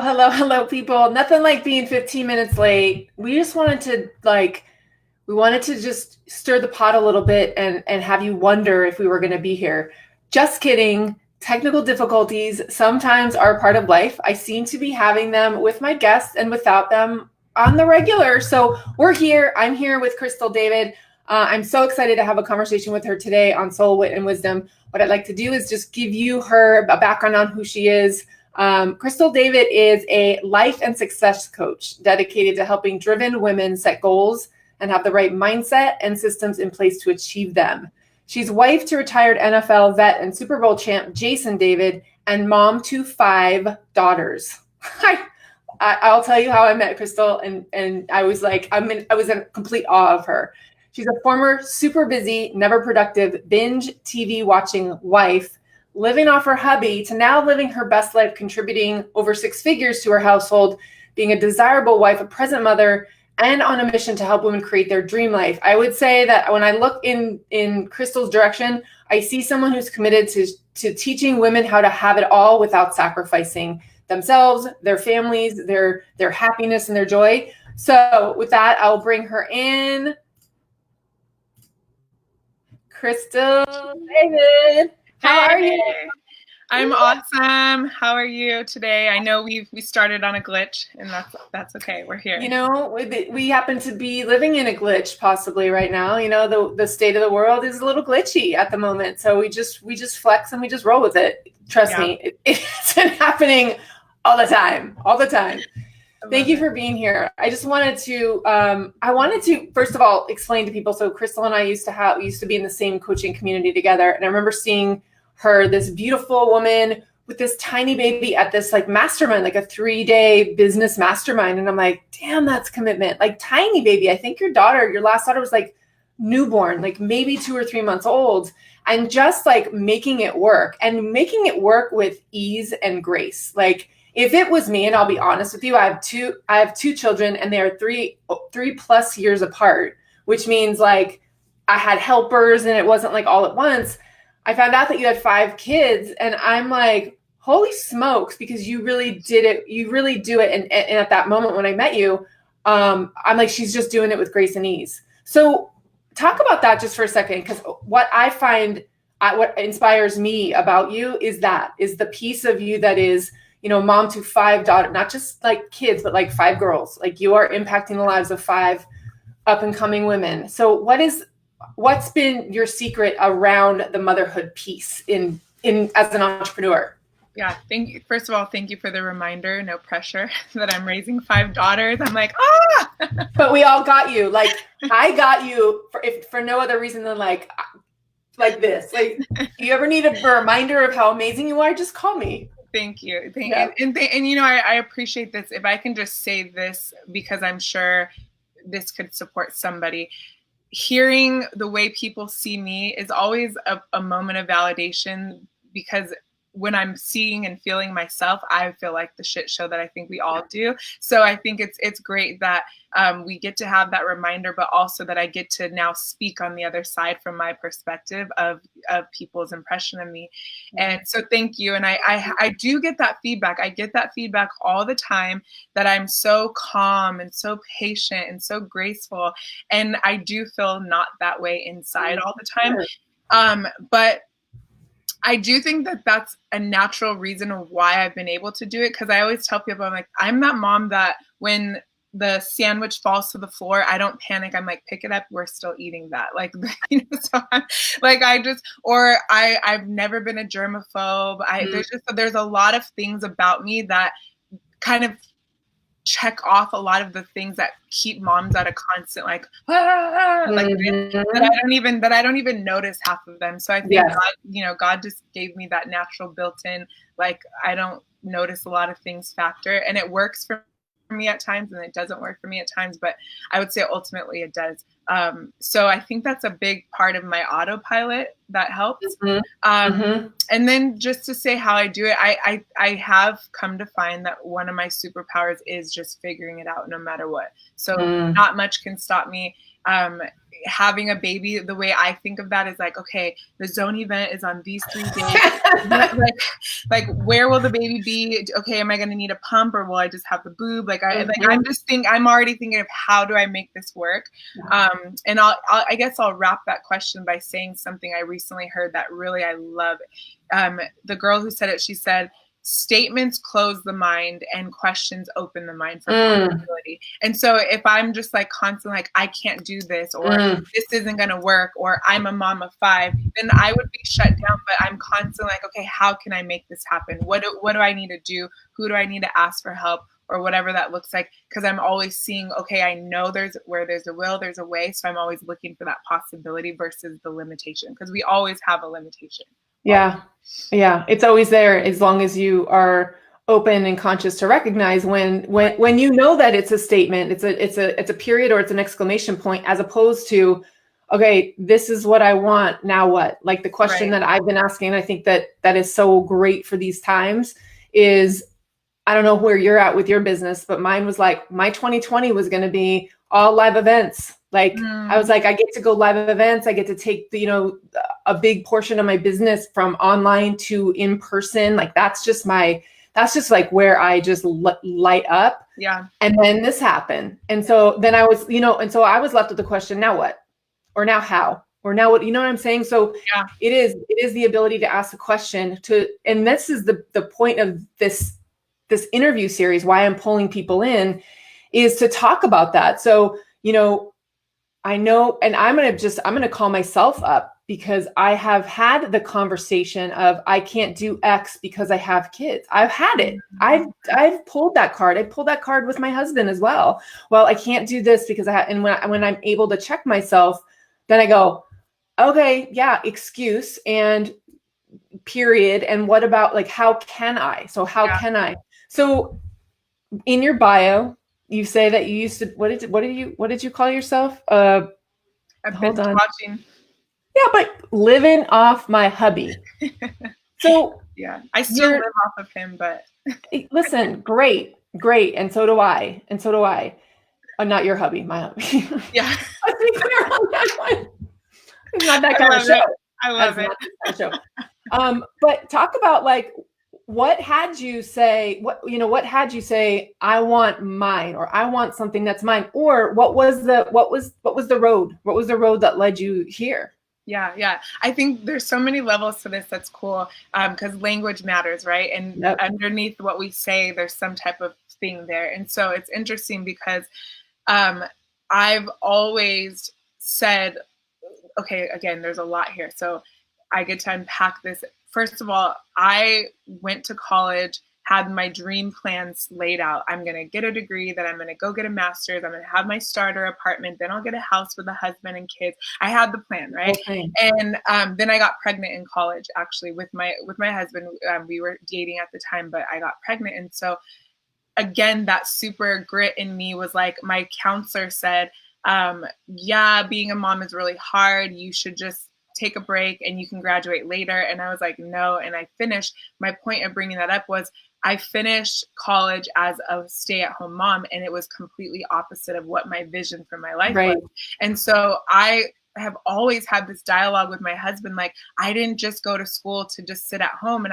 Hello, people. Nothing like being 15 minutes late. We just wanted to just stir the pot a little bit and have you wonder if we were going to be here. Just kidding. Technical difficulties sometimes are part of life. I seem to be having them with my guests and without them on the regular. So we're here. I'm here with Kristel David. I'm so excited to have a conversation with her today on soul, wit, and wisdom. What I'd like to do is just give you her a background on who she is. Kristel David is a life and success coach dedicated to helping driven women set goals and have the right mindset and systems in place to achieve them. She's wife to retired NFL vet and Super Bowl champ Jason David and mom to 5 daughters. I'll tell you how I met Kristel, and I was like, I was in complete awe of her. She's a former super busy, never productive, binge TV watching wife, living off her hubby, to now living her best life, contributing over 6 figures to her household, being a desirable wife, a present mother, and on a mission to help women create their dream life. I would say that when I look in Kristel's direction, I see someone who's committed to teaching women how to have it all without sacrificing themselves, their families, their happiness, and their joy. So with that, I'll bring her in. Kristel David. How are you? I'm awesome. How are you today? I know we started on a glitch, and that's okay. We're here. You know, we happen to be living in a glitch possibly right now. You know, the state of the world is a little glitchy at the moment. So we just flex and we just roll with it. Trust me, it's been happening all the time. Thank you for being here. I just wanted to, first of all, explain to people. So Kristel and I used to be in the same coaching community together. And I remember seeing her, this beautiful woman with this tiny baby at this like mastermind, like a 3-day business mastermind. And I'm like, damn, that's commitment. Like tiny baby. I think your last daughter was like newborn, like maybe 2 or 3 months old, and just like making it work with ease and grace. Like, if it was me, and I'll be honest with you, I have two children, and they are 3+ years apart, which means like I had helpers and it wasn't like all at once. I found out that you had 5 kids, and I'm like, holy smokes, because you really did it. You really do it. And at that moment when I met you, I'm like, she's just doing it with grace and ease. So talk about that just for a second, because what I find, what inspires me about you is the piece of you that is, you know, mom to 5 daughters, not just like kids, but like 5 girls. Like you are impacting the lives of 5 up and coming women. So what's been your secret around the motherhood piece in as an entrepreneur? Yeah, thank you. First of all, thank you for the reminder. No pressure that I'm raising 5 daughters. I'm like, But we all got you. Like I got you for no other reason than like this. Like, you ever need a reminder of how amazing you are? Just call me. Thank you. And you know, I appreciate this. If I can just say this, because I'm sure this could support somebody. Hearing the way people see me is always a moment of validation, because when I'm seeing and feeling myself, I feel like the shit show that I think we all do. So I think it's great that we get to have that reminder, but also that I get to now speak on the other side from my perspective of people's impression of me. And so thank you. And I do get that feedback. I get that feedback all the time, that I'm so calm and so patient and so graceful. And I do feel not that way inside all the time. But I do think that that's a natural reason of why I've been able to do it. Because I always tell people, I'm like, I'm that mom that when the sandwich falls to the floor, I don't panic. I'm like, pick it up. We're still eating that. Like, you know, so I'm, like, I've never been a germaphobe. There's a lot of things about me that kind of check off a lot of the things that keep moms at a constant like that I don't even notice half of them. So I think God just gave me that natural built-in, like, I don't notice a lot of things factor, and it works for me at times and it doesn't work for me at times, but I would say ultimately it does. So I think that's a big part of my autopilot that helps. And then just to say how I do it, I have come to find that one of my superpowers is just figuring it out no matter what. So not much can stop me. having a baby, the way I think of that is like, okay, the zone event is on these 3 days. like where will the baby be? Okay, am I going to need a pump, or will I just have the boob? I'm already thinking of how do I make this work? And I guess I'll wrap that question by saying something I recently heard that really I love. The girl who said it, she said, statements close the mind and questions open the mind for possibility. And so if I'm just like constantly like, I can't do this, or this isn't going to work, or I'm a mom of 5, then I would be shut down. But I'm constantly like, okay, how can I make this happen? What do I need to do? Who do I need to ask for help, or whatever that looks like? Because I'm always seeing, okay, I know where there's a will, there's a way. So I'm always looking for that possibility versus the limitation, because we always have a limitation. Yeah. It's always there as long as you are open and conscious to recognize when you know that it's a statement, it's a period, or it's an exclamation point, as opposed to, okay, this is what I want, now what? Like the question that I've been asking, and I think that is so great for these times is, I don't know where you're at with your business, but mine was like, my 2020 was going to be all live events. Like I was like, I get to go live events. I get to take a big portion of my business from online to in person. Like that's just like where I just light up. Yeah. And then this happened. And so then I was, I was left with the question, now what? Or now how? Or now what? You know what I'm saying? So it is the ability to ask a question and this is the point of this interview series, why I'm pulling people in, is to talk about that. So, I know, and I'm going to call myself up, because I have had the conversation of, I can't do X because I have kids. I've had it. I've pulled that card. I pulled that card with my husband as well. Well, I can't do this because and when I'm able to check myself, then I go, okay, yeah, excuse and period. And what about like, how can I? So how can I? So in your bio, you say that you used to, what did you call yourself? I've been watching. Yeah, but living off my hubby. So yeah, I still live off of him, but listen, great. And so do I. Not your hubby, my hubby. Yeah. Let's be clear on that one. It's not that kind of show. I love it. Not that kind of show. But talk about like, what had you say, I want mine, or I want something that's mine, or what was the road? What was the road that led you here? Yeah. I think there's so many levels to this. That's cool. Because language matters, right? And underneath what we say, there's some type of thing there. And so it's interesting because I've always said, okay, again, there's a lot here. So I get to unpack this. First of all, I went to college, had my dream plans laid out. I'm going to get a degree, then I'm going to go get a master's. I'm going to have my starter apartment. Then I'll get a house with a husband and kids. I had the plan, right? Okay. And then I got pregnant in college, actually, with my husband. We were dating at the time, but I got pregnant. And so again, that super grit in me was like, my counselor said, being a mom is really hard. You should just take a break and you can graduate later. And I was like, no. And I finished. My point of bringing that up was I finished college as a stay-at-home mom, and it was completely opposite of what my vision for my life was. And so I have always had this dialogue with my husband, like, I didn't just go to school to just sit at home.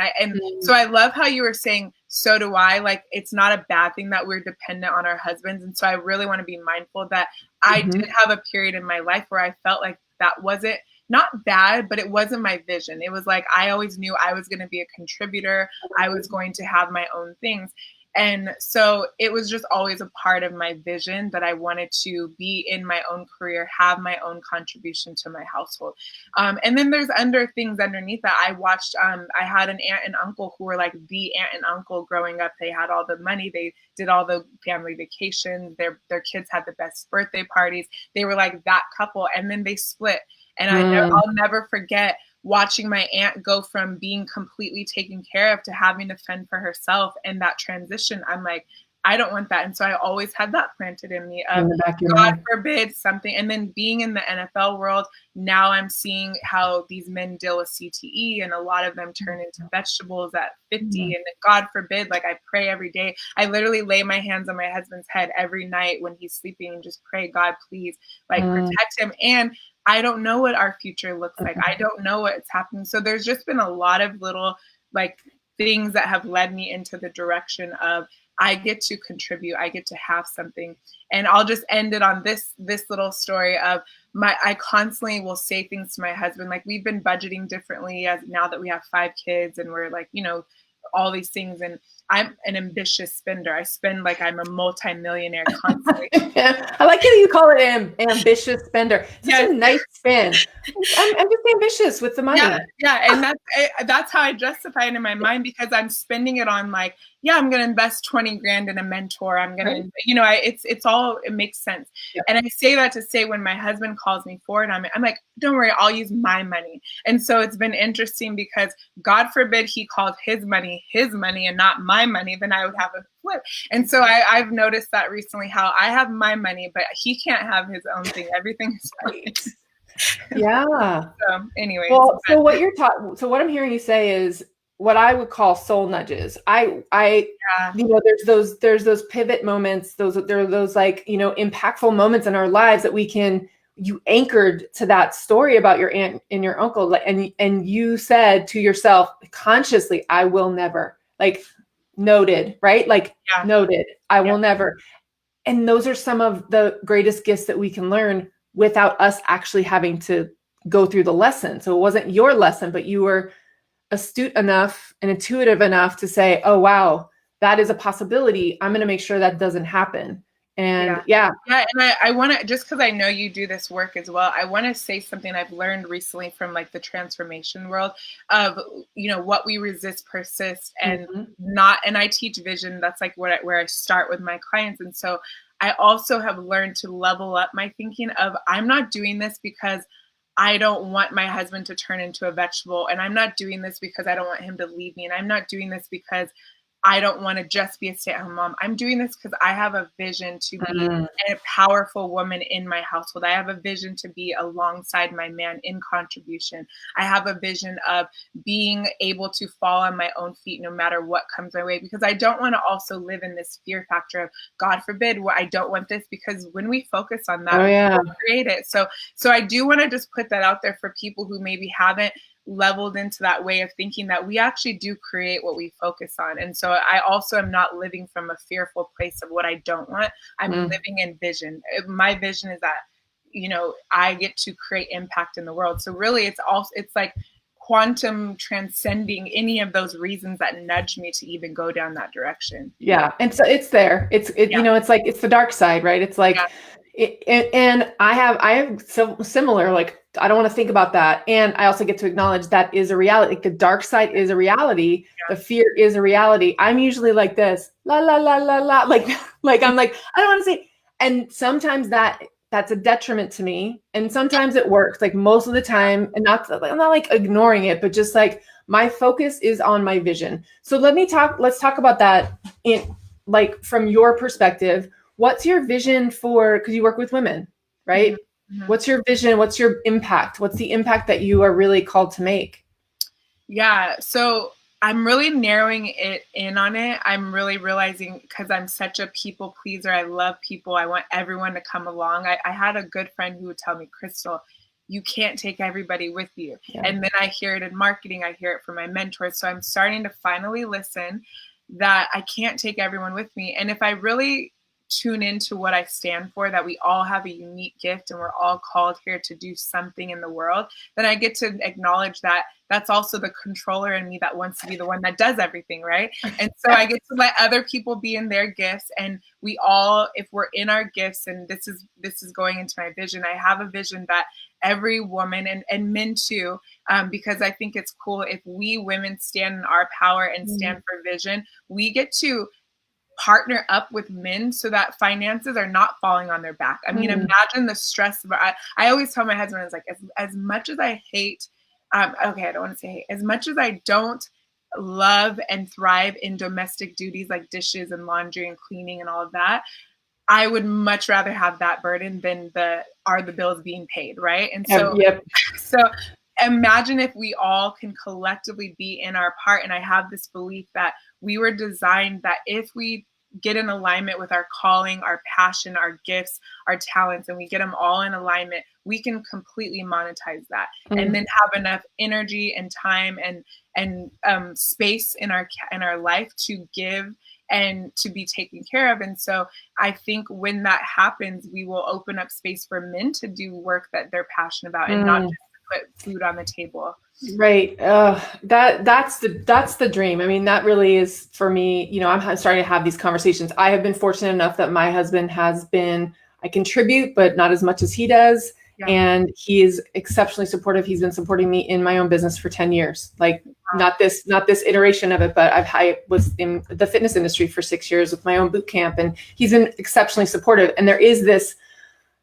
So I love how you were saying, so do I, like, it's not a bad thing that we're dependent on our husbands. And so I really want to be mindful that I did have a period in my life where I felt like that wasn't not bad, but it wasn't my vision. It was like, I always knew I was going to be a contributor. I was going to have my own things. And so it was just always a part of my vision that I wanted to be in my own career, have my own contribution to my household. And then there's things underneath that. I watched, I had an aunt and uncle who were like the aunt and uncle growing up. They had all the money. They did all the family vacations. Their kids had the best birthday parties. They were like that couple. And then they split. And I'll never forget watching my aunt go from being completely taken care of to having to fend for herself. And that transition, I'm like, I don't want that. And so I always had that planted in me of in the back of your God mind. forbid something. And then being in the NFL world, now I'm seeing how these men deal with CTE, and a lot of them turn into vegetables at 50. And God forbid, like I pray every day. I literally lay my hands on my husband's head every night when he's sleeping and just pray, God, please, like protect him. And I don't know what our future looks like. I don't know what's happening. So there's just been a lot of little like things that have led me into the direction of I get to contribute. I get to have something. And I'll just end it on this little story of I constantly will say things to my husband, like we've been budgeting differently as now that we have 5 kids and we're like, you know, all these things. And I'm an ambitious spender. I spend like I'm a multimillionaire constantly. I like how you call it ambitious spender. Such a nice spin. I'm just ambitious with the money. Yeah, and that's how I justify it in my mind, because I'm spending it on like, yeah, I'm going to invest 20 grand in a mentor. I'm going to, you know, it's all, it makes sense. Yep. And I say that to say when my husband calls me for it, I'm like, don't worry, I'll use my money. And so it's been interesting because God forbid he called his money and not my money, then I would have a flip. And so I've noticed that recently, how I have my money, but he can't have his own thing. Everything is right. Yeah. So anyway. Well, so what you're talking, so what I'm hearing you say is what I would call soul nudges. You know, there's those pivot moments, there are those like, you know, impactful moments in our lives that you anchored to that story about your aunt and your uncle. And you said to yourself consciously, I will never, like noted, right? Like noted, I will never. And those are some of the greatest gifts that we can learn without us actually having to go through the lesson. So it wasn't your lesson, but you were astute enough and intuitive enough to say, oh, wow, that is a possibility. I'm going to make sure that doesn't happen. And yeah. And I want to, just because I know you do this work as well, I want to say something I've learned recently from like the transformation world of, you know, what we resist persists and and I teach vision. That's like where I start with my clients. And so I also have learned to level up my thinking of, I'm not doing this because I don't want my husband to turn into a vegetable. And I'm not doing this because I don't want him to leave me. And I'm not doing this because I don't want to just be a stay-at-home mom. I'm doing this because I have a vision to be a powerful woman in my household. I have a vision to be alongside my man in contribution. I have a vision of being able to fall on my own feet no matter what comes my way, because I don't want to also live in this fear factor of, God forbid, I don't want this, because when we focus on that, we create it. So I do want to just put that out there for people who maybe haven't leveled into that way of thinking, that we actually do create what we focus on. And so I also am not living from a fearful place of what I don't want. I'm living in vision. My vision is that, you know, I get to create impact in the world. So really it's like quantum transcending any of those reasons that nudge me to even go down that direction. Yeah. And so it's there. You know, it's like, it's the dark side, right? It's like, and I have similar, like, I don't want to think about that. And I also get to acknowledge that is a reality. Like the dark side is a reality. The fear is a reality. I'm usually like this, la, la, la, la, la. Like I'm like, I don't want to say, and sometimes that's a detriment to me. And sometimes it works, like most of the time, and I'm not like ignoring it, but just like my focus is on my vision. So let's talk about that in like, from your perspective. What's your vision for, because you work with women, right? What's your vision? What's your impact? What's the impact that you are really called to make? Yeah. So I'm really narrowing it in on it. I'm really realizing, because I'm such a people pleaser. I love people. I want everyone to come along. I had a good friend who would tell me, Kristel, you can't take everybody with you. And then I hear it in marketing. I hear it from my mentors. So I'm starting to finally listen that I can't take everyone with me. And if I really tune into what I stand for, that we all have a unique gift and we're all called here to do something in the world, then I get to acknowledge that that's also the controller in me that wants to be the one that does everything, right? And so I get to let other people be in their gifts, and we all, if we're in our gifts, and this is going into my vision, I have a vision that every woman and men too, because I think it's cool if we women stand in our power and stand for vision, we get to partner up with men so that finances are not falling on their back. I mean, imagine the stress. I always tell my husband, I was like, as much as I hate, I don't want to say hate, as much as I don't love and thrive in domestic duties like dishes and laundry and cleaning and all of that, I would much rather have that burden than are the bills being paid, right? And so, so imagine if we all can collectively be in our part. And I have this belief that we were designed that if we get in alignment with our calling, our passion, our gifts, our talents, and we get them all in alignment, we can completely monetize that and then have enough energy and time and space in our life to give and to be taken care of. And so I think when that happens, we will open up space for men to do work that they're passionate about and not just put food on the table. Right. That's the dream. I mean, that really is for me, you know, I'm starting to have these conversations. I have been fortunate enough that my husband I contribute, but not as much as he does. Yeah. And he is exceptionally supportive. He's been supporting me in my own business for 10 years. Like not this iteration of it, but I was in the fitness industry for 6 years with my own boot camp, and he's been exceptionally supportive. And there is this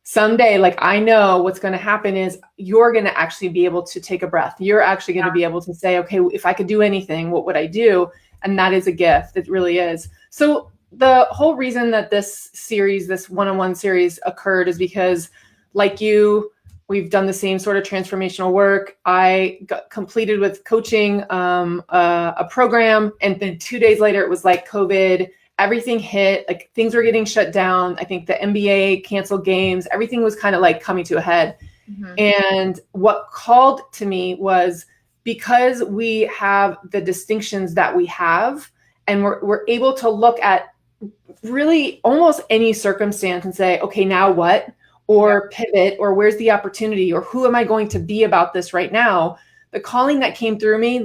someday, like, I know what's going to happen is you're going to actually be able to take a breath. You're actually going to be able to say, okay, if I could do anything, what would I do? And that is a gift. It really is. So the whole reason that this series, this one-on-one series occurred is because, like you, we've done the same sort of transformational work. I got completed with coaching a program, and then 2 days later, it was like COVID. Everything hit, like things were getting shut down. I think the NBA canceled games. Everything was kind of like coming to a head. Mm-hmm. And what called to me was, because we have the distinctions that we have, and we're able to look at really almost any circumstance and say, okay, now what? Or pivot, or where's the opportunity, or who am I going to be about this right now? The calling that came through me,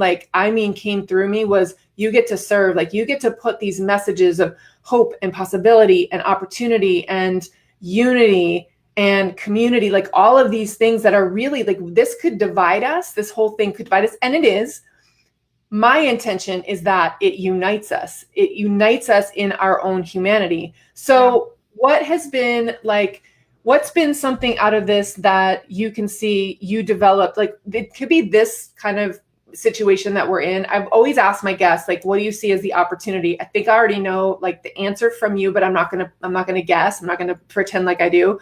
came through me was, you get to serve, like you get to put these messages of hope and possibility and opportunity and unity and community, like all of these things that are really like, this could divide us. This whole thing could divide us. And it is. My intention is that it unites us. It unites us in our own humanity. So what's been something out of this that you can see you developed? Like, it could be this kind of situation that we're in. I've always asked my guests, like, what do you see as the opportunity? I think I already know like the answer from you, but I'm not going to guess. I'm not going to pretend like I do.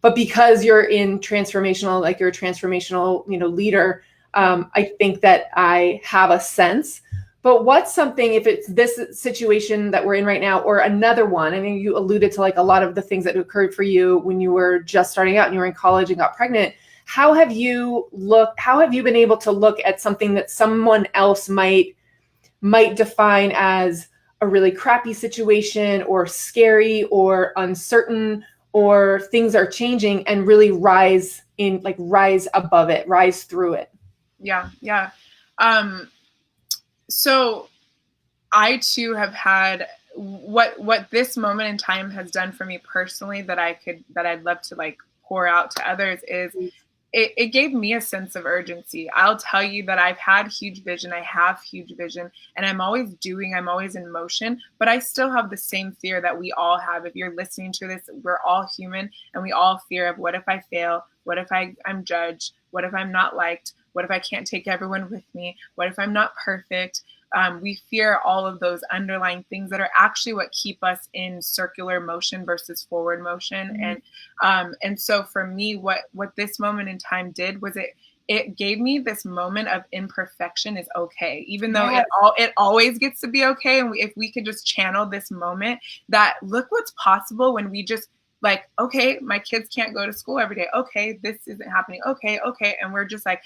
But because you're you're a transformational, leader, I think that I have a sense. But what's something, if it's this situation that we're in right now, or another one? I mean, you alluded to like a lot of the things that occurred for you when you were just starting out and you were in college and got pregnant. How have you been able to look at something that someone else might define as a really crappy situation, or scary, or uncertain, or things are changing, and really rise above it, rise through it? Yeah. So I too have had what this moment in time has done for me personally, that I'd love to like pour out to others, is it gave me a sense of urgency. I'll tell you that I've had huge vision. I have huge vision, and I'm always in motion, but I still have the same fear that we all have. If you're listening to this, we're all human, and we all fear of, what if I fail? What if I'm judged? What if I'm not liked? What if I can't take everyone with me? What if I'm not perfect? We fear all of those underlying things that are actually what keep us in circular motion versus forward motion. Mm-hmm. And so for me, what this moment in time did was it gave me this moment of imperfection is okay, even though it always gets to be okay. And if we could just channel this moment, that look what's possible when we just like, okay, my kids can't go to school every day. Okay, this isn't happening. Okay. And we're just like,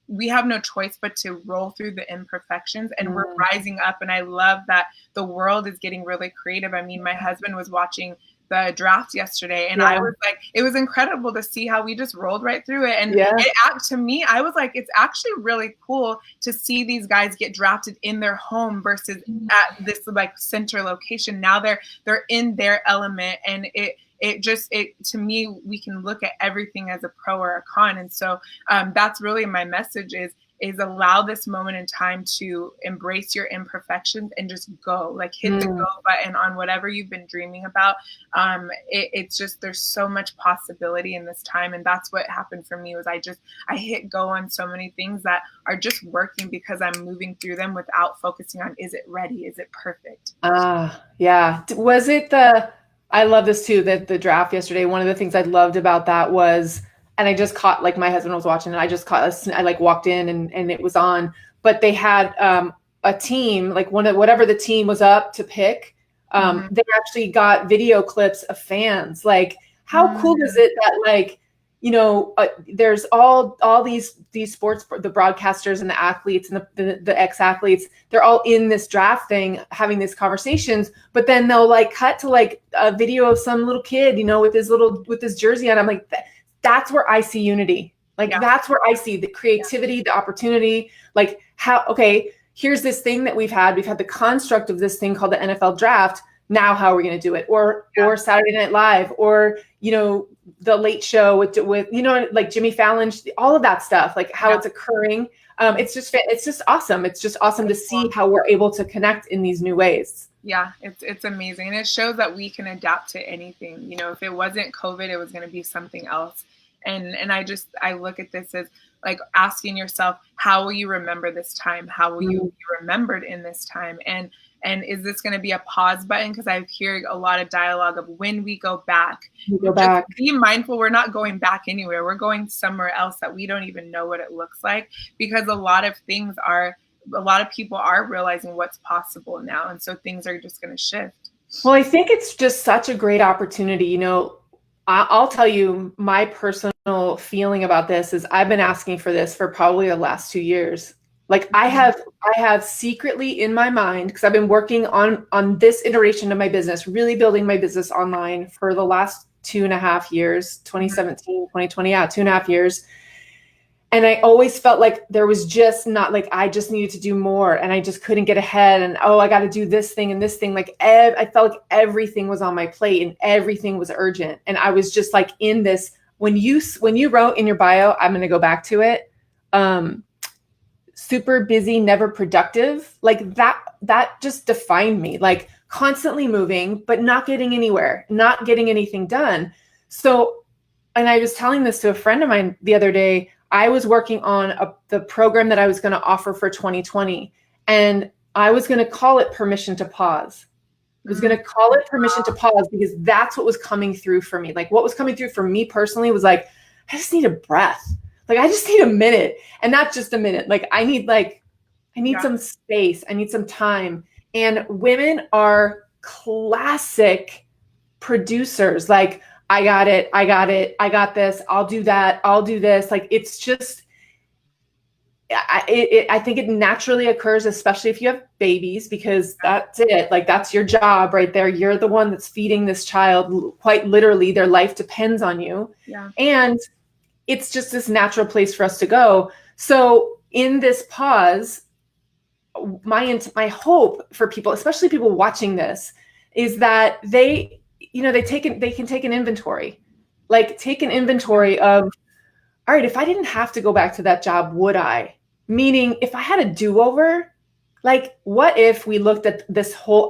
we have no choice but to roll through the imperfections, and we're rising up. And I love that the world is getting really creative. I mean, my husband was watching the draft yesterday, and I was like, it was incredible to see how we just rolled right through it. And to me, I was like, it's actually really cool to see these guys get drafted in their home versus at this like center location. Now they're in their element, and it to me, we can look at everything as a pro or a con. And so that's really my message is, is allow this moment in time to embrace your imperfections and just go, like hit the go button on whatever you've been dreaming about. It's just, there's so much possibility in this time. And that's what happened for me, was I hit go on so many things that are just working because I'm moving through them without focusing on, is it ready? Is it perfect? Yeah. Was it I love this too, that the draft yesterday, one of the things I loved about that was, and I just caught, like my husband was watching and I just caught, I like walked in and it was on, but they had a team, like whatever the team was up to pick, they actually got video clips of fans. Like, how cool is it that, like, you know, there's all these sports, the broadcasters and the athletes and the ex-athletes, they're all in this draft thing, having these conversations, but then they'll like cut to like a video of some little kid, you know, with his jersey on. I'm like, that's where I see unity. Like, that's where I see the creativity, the opportunity, like okay, here's this thing that we've had the construct of this thing called the NFL draft. Now, how are we going to do it? Or Saturday Night Live, or, you know, the Late Show with, you know, like Jimmy Fallon, all of that stuff, like how it's occurring. It's just awesome. It's just awesome to see how we're able to connect in these new ways. Yeah, it's amazing. And it shows that we can adapt to anything. You know, if it wasn't COVID, it was going to be something else. And I look at this as like asking yourself, how will you remember this time? How will you be remembered in this time? And is this going to be a pause button? Because I hear a lot of dialogue of when we go back. Just be mindful, we're not going back anywhere. We're going somewhere else that we don't even know what it looks like, because a lot of people are realizing what's possible now. And so things are just going to shift. Well, I think it's just such a great opportunity. You know, I'll tell you my personal feeling about this is I've been asking for this for probably the last 2 years. Like I have secretly in my mind, because I've been working on this iteration of my business, really building my business online for the last 2.5 years, 2017, 2020, 2.5 years. And I always felt like there was just not, like, I just needed to do more and I just couldn't get ahead. And, I got to do this thing and this thing. Like I felt like everything was on my plate and everything was urgent. And I was just like in this, when you wrote in your bio, I'm going to go back to it. Super busy, never productive. Like that just defined me, like constantly moving, but not getting anywhere, not getting anything done. So, and I was telling this to a friend of mine the other day. I was working on the program that I was going to offer for 2020, and I was going to call it Permission to Pause. I was going to call it Permission to Pause because that's what was coming through for me. Like what was coming through for me personally was like, I just need a breath. Like I just need a minute, and not just a minute. Like I need some space. I need some time. And women are classic producers. Like, I got it. I got this. I'll do that. I'll do this. Like, it's just, I think it naturally occurs, especially if you have babies, because that's it. Like, that's your job right there. You're the one that's feeding this child. Quite literally, their life depends on you. Yeah. And it's just this natural place for us to go. So in this pause, my hope for people, especially people watching this, is that they can take an inventory, like take an inventory of, all right, if I didn't have to go back to that job, would I? Meaning, if I had a do-over, like what if we looked at this whole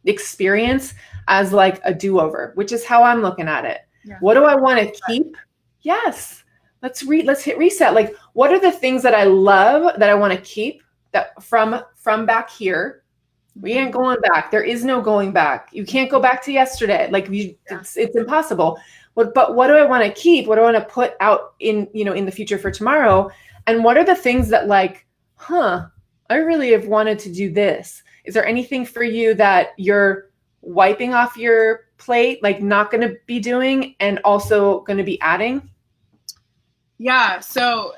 experience as like a do-over, which is how I'm looking at it. Yeah. What do I want to keep? Yes. Let's hit reset. Like, what are the things that I love that I want to keep that from back here? We ain't going back. There is no going back. You can't go back to yesterday. Like it's impossible. But what do I want to keep? What do I want to put out in the future for tomorrow? And what are the things that like, I really have wanted to do this? Is there anything for you that you're wiping off your plate, like not going to be doing and also going to be adding? Yeah. So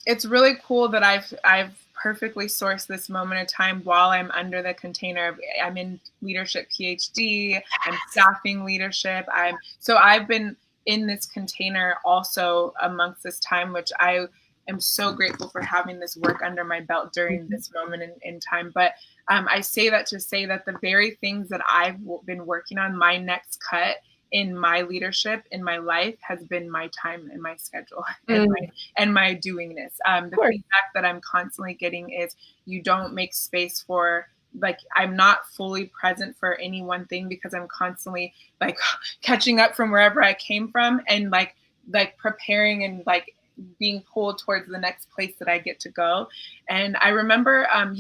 it's really cool that I've perfectly sourced this moment of time while I'm under the container. I'm in leadership PhD, I'm staffing leadership. I've been in this container also amongst this time, which I am so grateful for having this work under my belt during this moment in time. But I say that to say that the very things that I've been working on, my next cut in my leadership, in my life, has been my time and my schedule and my doingness. The feedback that I'm constantly getting is you don't make space for, like, I'm not fully present for any one thing because I'm constantly like catching up from wherever I came from and like preparing and like being pulled towards the next place that I get to go. And I remember I'm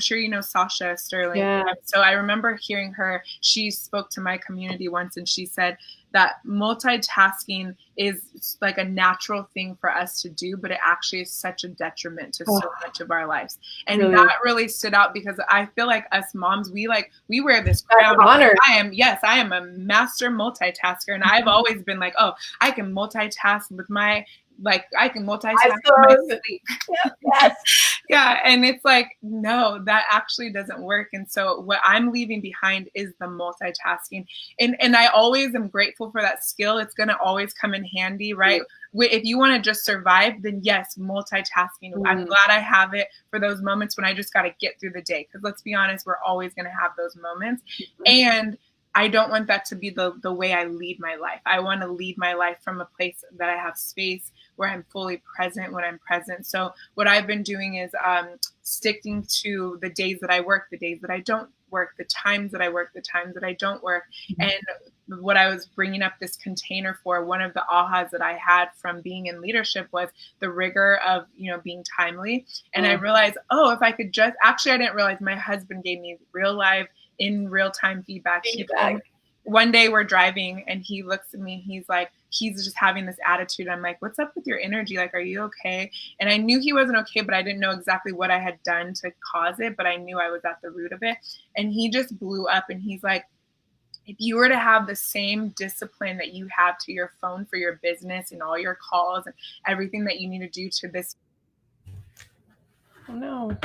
sure you know Sasha Sterling. Yeah. So I remember hearing her, she spoke to my community once and she said that multitasking is like a natural thing for us to do, but it actually is such a detriment to so much of our lives. And that really stood out because I feel like us moms, we wear this crown. I am a master multitasker. And I've always been like, oh, I can multitask with my, like, I can multitask my sleep. Yes. Yeah. And it's like, no, that actually doesn't work. And so what I'm leaving behind is the multitasking. And I always am grateful for that skill. It's going to always come in handy, right? If you want to just survive, then yes, multitasking. I'm glad I have it for those moments when I just got to get through the day. Because let's be honest, we're always going to have those moments. And I don't want that to be the way I lead my life. I want to lead my life from a place that I have space, where I'm fully present when I'm present. So what I've been doing is sticking to the days that I work, the days that I don't work, the times that I work, the times that I don't work. And what I was bringing up this container for, one of the ahas that I had from being in leadership was the rigor of, being timely. And I realized, if I could just, actually, I didn't realize my husband gave me in real time feedback. One day we're driving and he looks at me and he's like, he's just having this attitude. I'm like, what's up with your energy? Like, are you okay? And I knew he wasn't okay, but I didn't know exactly what I had done to cause it, but I knew I was at the root of it. And he just blew up and he's like, if you were to have the same discipline that you have to your phone for your business and all your calls and everything that you need to do to this. Oh no.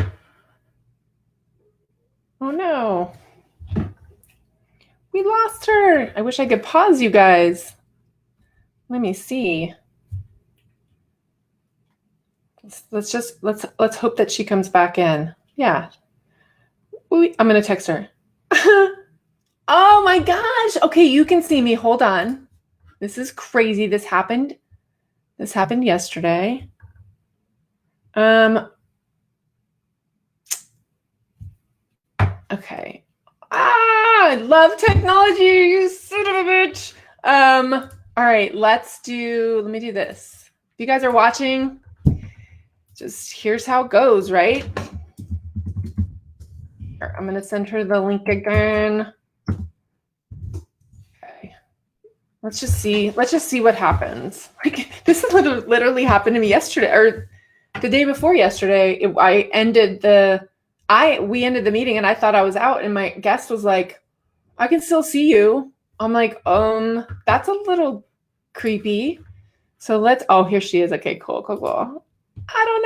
Oh no. We lost her. I wish I could pause you guys. Let me see. Let's hope that she comes back in. Yeah. I'm going to text her. Oh my gosh. Okay, you can see me. Hold on. This is crazy. This happened yesterday. Okay. I love technology, you son of a bitch. All right, let me do this. If you guys are watching, just here's how it goes, right? I'm gonna send her the link again. Okay. Let's just see what happens. Like, this literally happened to me yesterday, or the day before yesterday. We ended the meeting and I thought I was out, and my guest was like, I can still see you. I'm like, that's a little creepy. So here she is. Okay, cool. I don't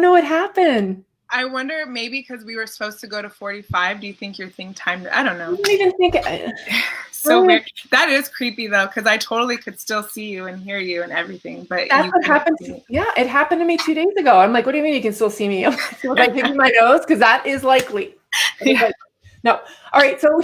know what happened. I wonder, maybe because we were supposed to go to 45. Do you think your thing timed? I don't know. I didn't even think it. So weird. That is creepy though, because I totally could still see you and hear you and everything. But that's what happened. Yeah, it happened to me 2 days ago. I'm like, what do you mean you can still see me? Was I picking my nose? Because that is likely. Yeah. No. All right. So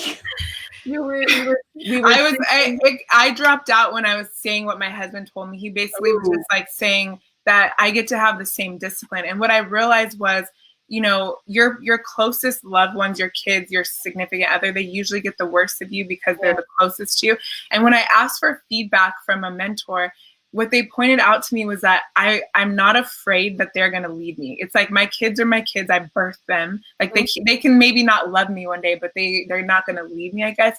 I dropped out when I was saying what my husband told me. He basically was just like saying that I get to have the same discipline. And what I realized was, your closest loved ones, your kids, your significant other, they usually get the worst of you because they're the closest to you. And when I asked for feedback from a mentor, what they pointed out to me was that I'm not afraid that they're going to leave me. It's like, my kids are my kids. I birthed them. Like, they can maybe not love me one day, but they're not going to leave me, I guess.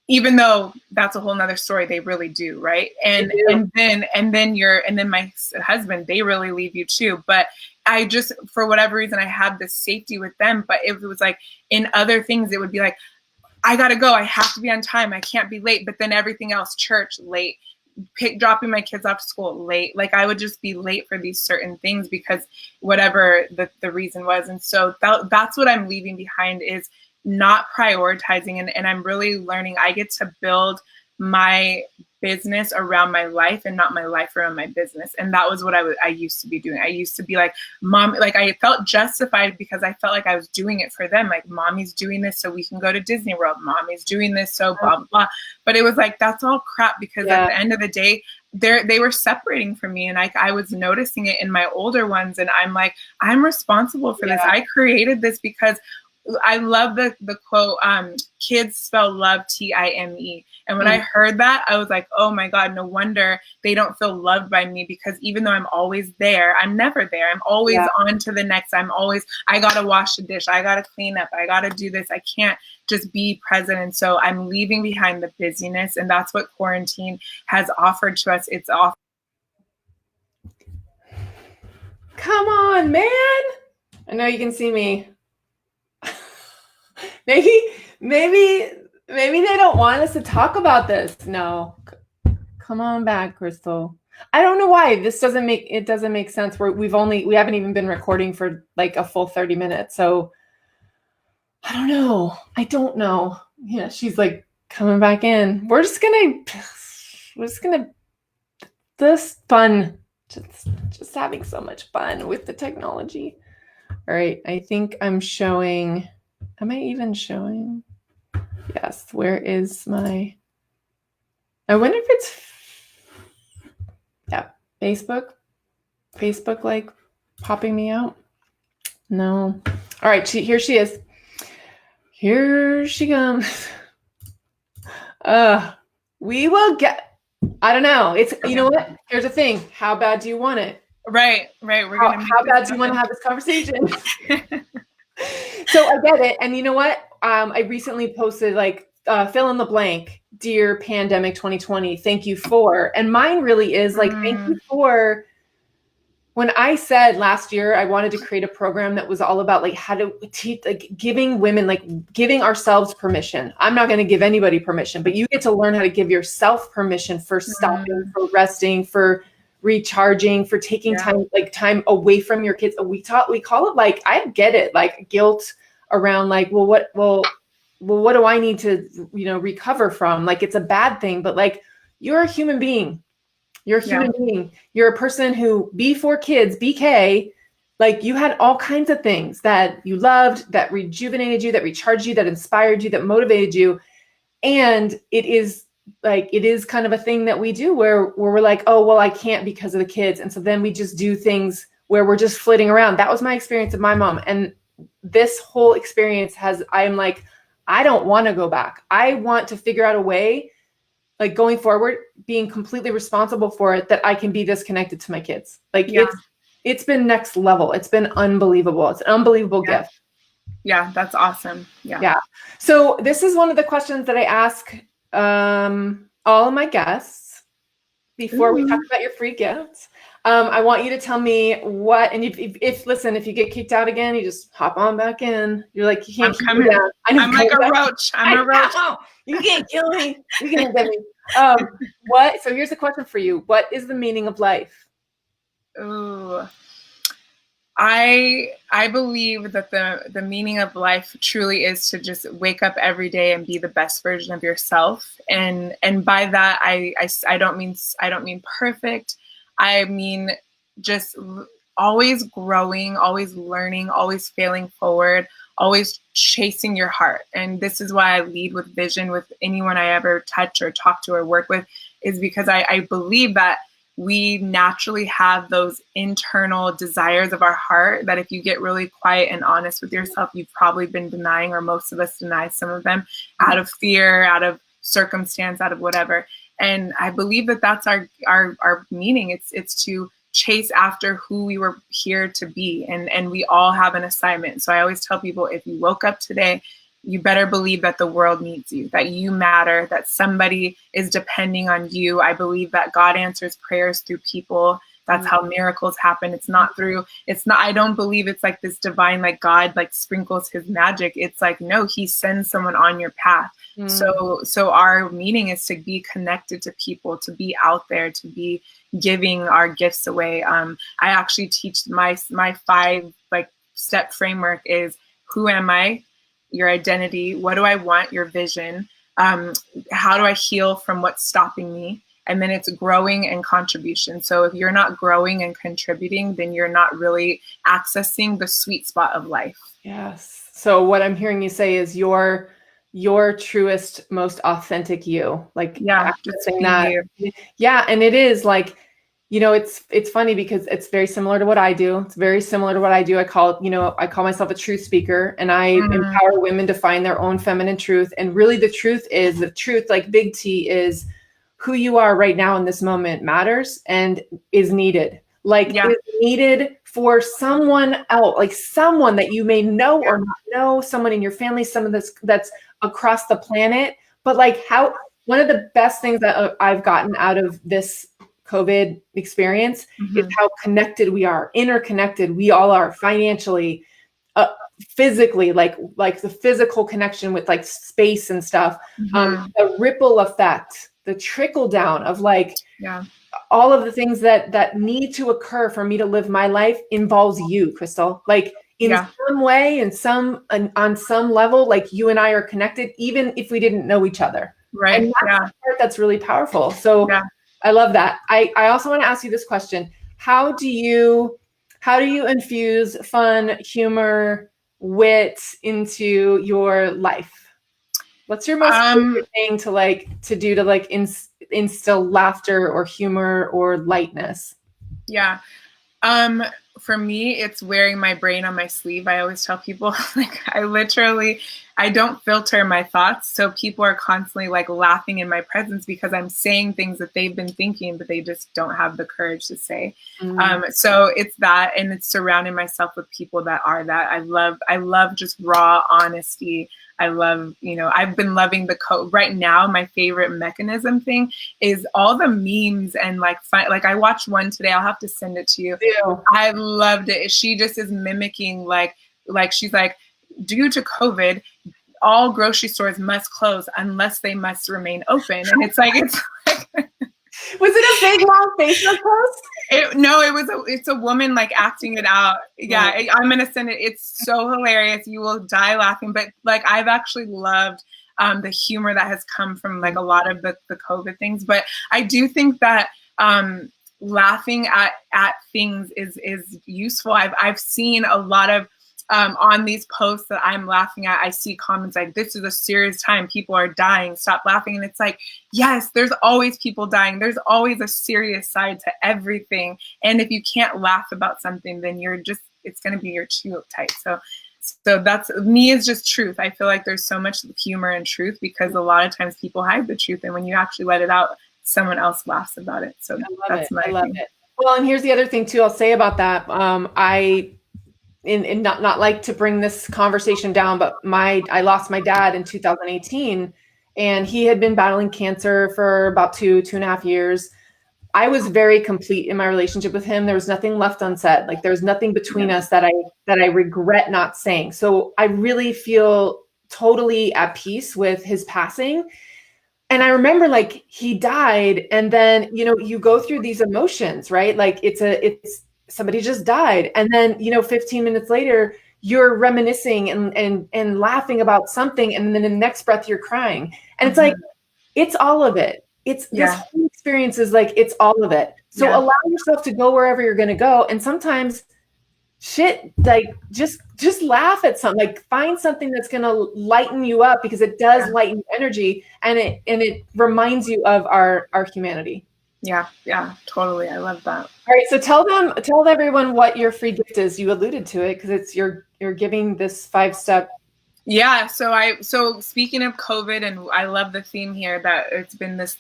Even though that's a whole nother story, they really do, right? And then my husband, they really leave you too. But I just, for whatever reason, I had this safety with them. But if it was like in other things, it would be like, I gotta go. I have to be on time. I can't be late. But then everything else, church, late, dropping my kids off to school, late. Like, I would just be late for these certain things because whatever the reason was. And so that's what I'm leaving behind, is not prioritizing. And I'm really learning. I get to build my business around my life and not my life around my business. And that was what I used to be doing. I used to be like, mom, like I felt justified because I felt like I was doing it for them. Like, mommy's doing this so we can go to Disney World. Mommy's doing this so blah, blah, blah. But it was like, that's all crap, because at the end of the day, they were separating from me, and I was noticing it in my older ones, and I'm like, I'm responsible for this. I created this because I love the quote, kids spell love Time. And when I heard that, I was like, oh my God, no wonder they don't feel loved by me, because even though I'm always there, I'm never there. I'm always on to the next. I got to wash the dish. I got to clean up. I got to do this. I can't just be present. And so I'm leaving behind the busyness. And that's what quarantine has offered to us. It's off. Come on, man. I know you can see me. Maybe they don't want us to talk about this. No, come on back, Kristel. I don't know why this doesn't make sense. We haven't even been recording for like a full 30 minutes. So I don't know. Yeah, she's like coming back in. We're just gonna this fun, just having so much fun with the technology. All right, I think I'm showing. Am I even showing? Yes. Where is my? I wonder if it's Facebook like popping me out. No. All right. Here she is. Here she comes. We will get. I don't know. It's, you know what? Here's the thing. How bad do you want it? Right. How bad do you want to have this conversation? So I get it. And you know what? I recently posted like fill in the blank, dear pandemic 2020, thank you for. And mine really is like, thank you for. When I said last year I wanted to create a program that was all about like how to teach, like giving women, like giving ourselves permission. I'm not going to give anybody permission, but you get to learn how to give yourself permission for stopping, for resting, for recharging, for taking time away from your kids. We call it like, I get it, like guilt around like, what do I need to, recover from? Like, it's a bad thing, but like, you're a human being. You're a human being. You're a person who, before kids, BK, like you had all kinds of things that you loved, that rejuvenated you, that recharged you, that inspired you, that motivated you. And it is kind of a thing that we do where we're like, oh, well, I can't because of the kids. And so then we just do things where we're just flitting around. That was my experience of my mom. And this whole experience I'm like, I don't want to go back. I want to figure out a way, like going forward, being completely responsible for it, that I can be disconnected to my kids. Like it's been next level. It's been unbelievable. It's an unbelievable gift. Yeah, that's awesome. Yeah. So this is one of the questions that I ask all of my guests before we talk about your free gifts. I want you to tell me what, and if you get kicked out again, you just hop on back in. You're like, you can't keep me down. I'm like a roach. I'm a roach. You can't kill me. You can't get me. So here's a question for you. What is the meaning of life? Ooh. I believe that the meaning of life truly is to just wake up every day and be the best version of yourself. And by that, I don't mean perfect. I mean, just always growing, always learning, always failing forward, always chasing your heart. And this is why I lead with vision with anyone I ever touch or talk to or work with, is because I believe that we naturally have those internal desires of our heart that if you get really quiet and honest with yourself, you've probably been denying, or most of us deny some of them out of fear, out of circumstance, out of whatever. And I believe that that's our meaning. It's to chase after who we were here to be. And we all have an assignment. So I always tell people, if you woke up today, you better believe that the world needs you, that you matter, that somebody is depending on you. I believe that God answers prayers through people. That's how miracles happen. I don't believe it's like this divine, like God, like sprinkles his magic. It's like, no, he sends someone on your path. So our meaning is to be connected to people, to be out there, to be giving our gifts away. I actually teach my 5 step framework is: who am I? Your identity. What do I want? Your vision. How do I heal from what's stopping me? and then it's growing and contribution. So if you're not growing and contributing, then you're not really accessing the sweet spot of life. Yes. So what I'm hearing you say is your truest, most authentic you, like accessing that. You. Yeah. And it is like, it's funny because it's very similar to what I do. It's very similar to what I do. I call myself a truth speaker, and I empower women to find their own feminine truth. And really the truth, like big T, is who you are right now in this moment matters and is needed. Is needed for someone else, like someone that you may know or not know, someone in your family, someone that's across the planet. But one of the best things that I've gotten out of this COVID experience is how connected we are, interconnected we all are, financially, physically, like the physical connection with like space and stuff, the ripple effect, the trickle down of all of the things that need to occur for me to live my life involves you, Kristel. Like in some way, on some level, like you and I are connected, even if we didn't know each other. Right. And that's the part that's really powerful. So I love that. I also want to ask you this question. How do you infuse fun, humor, wit into your life? What's your most favorite thing to do to instill laughter or humor or lightness? Yeah. For me, it's wearing my brain on my sleeve. I always tell people, I don't filter my thoughts. So people are constantly laughing in my presence because I'm saying things that they've been thinking, but they just don't have the courage to say. So it's that, and it's surrounding myself with people that are that. I love just raw honesty. I love, I've been loving right now. My favorite mechanism thing is all the memes and I watched one today. I'll have to send it to you. Yeah. I loved it. She just is mimicking she's like, due to COVID, all grocery stores must close unless they must remain open. And it's like was it a big long Facebook post? No, it's a woman acting it out. Yeah, I'm gonna send it. It's so hilarious. You will die laughing. But I've actually loved the humor that has come from a lot of the COVID things. But I do think that laughing at things is useful. I've seen a lot of on these posts that I'm laughing at, I see comments like, this is a serious time. People are dying. Stop laughing. And it's like, yes, there's always people dying. There's always a serious side to everything. And if you can't laugh about something, then it's going to be your too tight. So that's me, is just truth. I feel like there's so much humor and truth because a lot of times people hide the truth. And when you actually let it out, someone else laughs about it. So I love it. Well, and here's the other thing too, I'll say about that. And not like to bring this conversation down, but I lost my dad in 2018, and he had been battling cancer for about 2.5 years. I was very complete in my relationship with him. There was nothing left unsaid. There was nothing between us that I regret not saying. So I really feel totally at peace with his passing. And I remember he died, and then, you go through these emotions, right? It's somebody just died. And then, 15 minutes later, you're reminiscing and laughing about something. And then in the next breath, you're crying. And it's it's all of it. This whole experience is it's all of it. So allow yourself to go wherever you're going to go. And sometimes just laugh at something, find something that's going to lighten you up, because it does lighten energy, and it reminds you of our humanity. Yeah, totally. I love that. All right, so tell everyone what your free gift is. You alluded to it because it's you're giving this 5-step. Yeah. So speaking of COVID, and I love the theme here that it's been this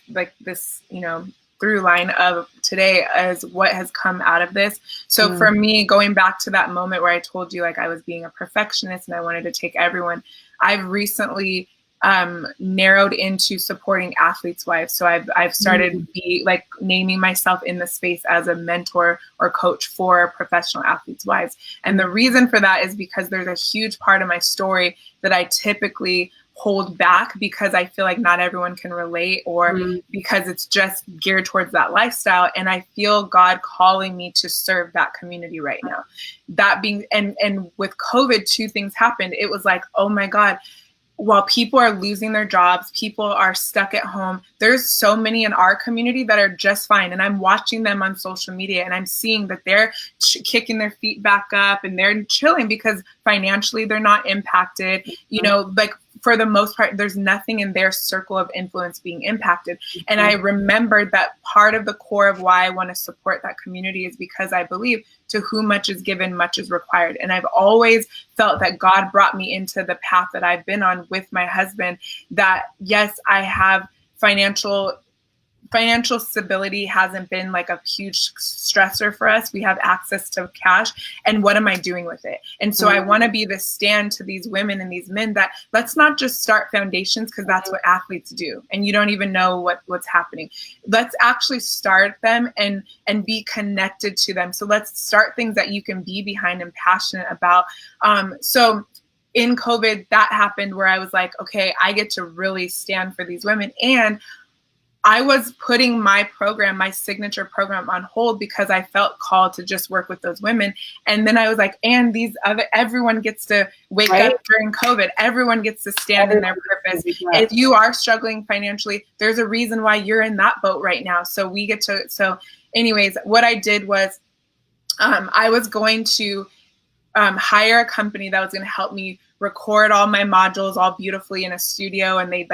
through line of today as what has come out of this. So for me, going back to that moment where I told you I was being a perfectionist and I wanted to take everyone, I've recently narrowed into supporting athletes' wives. So I've started naming myself in the space as a mentor or coach for professional athletes' wives. And the reason for that is because there's a huge part of my story that I typically hold back because I feel like not everyone can relate, or because it's just geared towards that lifestyle. And I feel God calling me to serve that community right now. That being, and with COVID, two things happened. It was oh my God, while people are losing their jobs, people are stuck at home, there's so many in our community that are just fine. And I'm watching them on social media and I'm seeing that they're kicking their feet back up and they're chilling because financially they're not impacted. You know, like for the most part, there's nothing in their circle of influence being impacted. And I remembered that part of the core of why I want to support that community is because I believe to whom much is given, much is required. And I've always felt that God brought me into the path that I've been on with my husband, that yes, I have financial stability hasn't been like a huge stressor for us. We have access to cash. And what am I doing with it? And so I want to be the stand to these women and these men that let's not just start foundations because that's what athletes do. And you don't even know what's happening. Let's actually start them and be connected to them. So let's start things that you can be behind and passionate about. So in COVID, that happened where I was like, okay, I get to really stand for these women. And I was putting my program, my signature program, on hold because I felt called to just work with those women. And then I was like, and everyone gets to wake up during COVID. Everyone gets to stand in their purpose. If you are struggling financially, there's a reason why you're in that boat right now. So anyways, what I did was I was going to hire a company that was going to help me record all my modules all beautifully in a studio, and they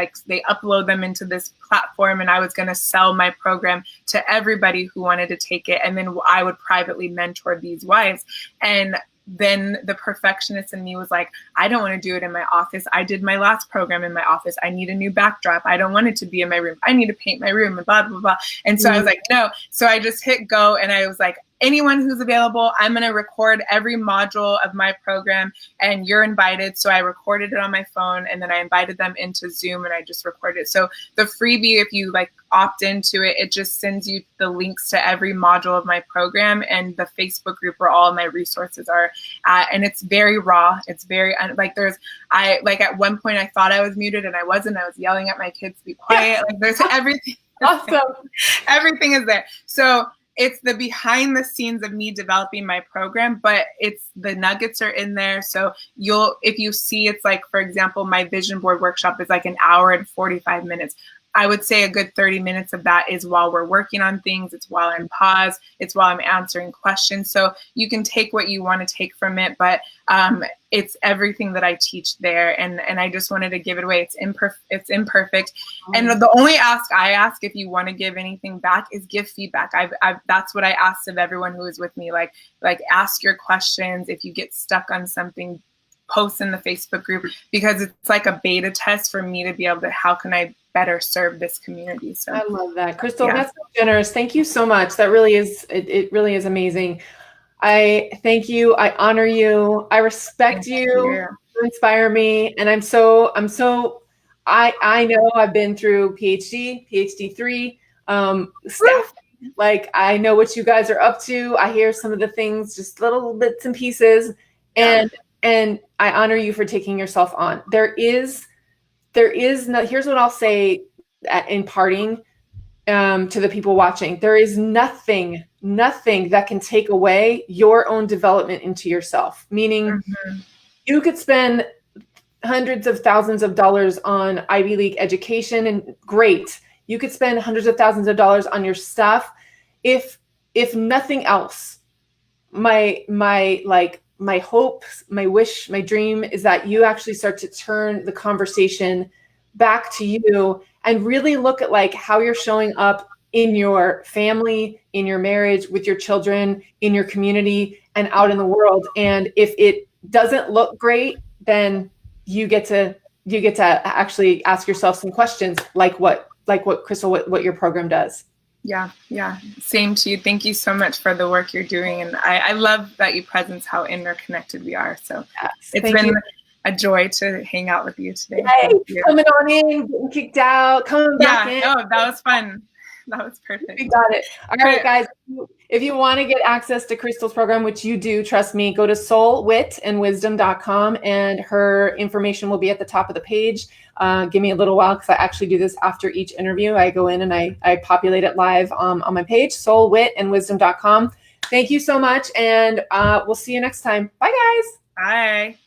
upload them into this platform, and I was going to sell my program to everybody who wanted to take it, and then I would privately mentor these wives. And then the perfectionist in me was like, I don't want to do it in my office. I did my last program in my office. I need a new backdrop. I don't want it to be in my room. I need to paint my room and blah, blah, blah. And so I was like, no. So I just hit go, and I was like, anyone who's available, I'm going to record every module of my program and you're invited. So I recorded it on my phone, and then I invited them into Zoom and I just recorded it. So the freebie, if you opt into it, it just sends you the links to every module of my program and the Facebook group where all of my resources are at. And it's very raw. It's very at one point I thought I was muted and I wasn't. I was yelling at my kids to be quiet. There's everything. Awesome. Everything is there. So it's the behind the scenes of me developing my program, but it's the nuggets are in there. So if you see, it's like, for example, my vision board workshop is like an hour and 45 minutes. I would say a good 30 minutes of that is while we're working on things. It's while I'm paused. It's while I'm answering questions. So you can take what you want to take from it, but it's everything that I teach there. And I just wanted to give it away. It's imperfect. And the only ask I ask, if you want to give anything back, is give feedback. That's what I asked of everyone who is with me. Like ask your questions. If you get stuck on something, post in the Facebook group, because it's like a beta test for me to be able to, how can I better serve this community? So I love that. Kristel, that's so generous. Thank you so much. That really is, it really is amazing. I thank you. I honor you. I respect you. You inspire me. And I know I've been through PhD 3, staff. I know what you guys are up to. I hear some of the things, just little bits and pieces. And I honor you for taking yourself on. Here's what I'll say in parting to the people watching. There is nothing that can take away your own development into yourself. Meaning you could spend hundreds of thousands of dollars on Ivy League education, and great. You could spend hundreds of thousands of dollars on your stuff. If nothing else, my hope, my wish, my dream is that you actually start to turn the conversation back to you and really look at how you're showing up in your family, in your marriage, with your children, in your community, and out in the world. And if it doesn't look great, then you get to actually ask yourself some questions, like what Kristel, what your program does. Yeah. Same to you. Thank you so much for the work you're doing. And I love that you presence how interconnected we are. So it's been a joy to hang out with you today. Hey, coming on in, getting kicked out, coming back in. Yeah, that was fun. That was perfect. We got it. All right, guys. If you want to get access to Kristel's program, which you do, trust me, go to soulwitandwisdom.com, and her information will be at the top of the page. Give me a little while, because I actually do this after each interview. I go in and I populate it live on my page, soulwitandwisdom.com. Thank you so much, and we'll see you next time. Bye, guys. Bye.